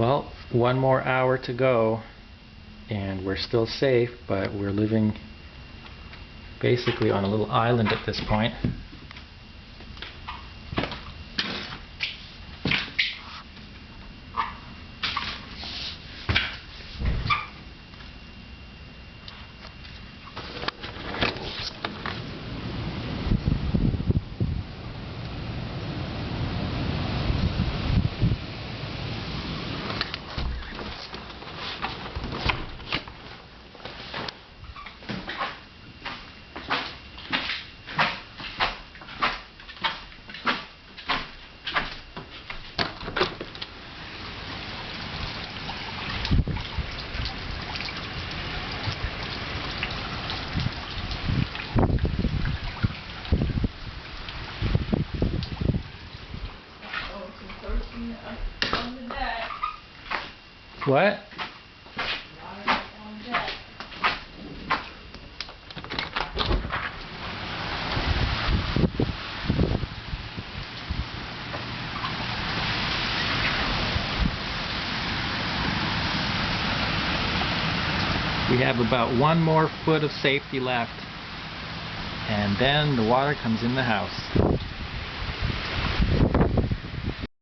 Well, one more hour to go and we're still safe, but we're living basically on a little island at this point. What? We have about 1 more foot of safety left, and then the water comes in the house.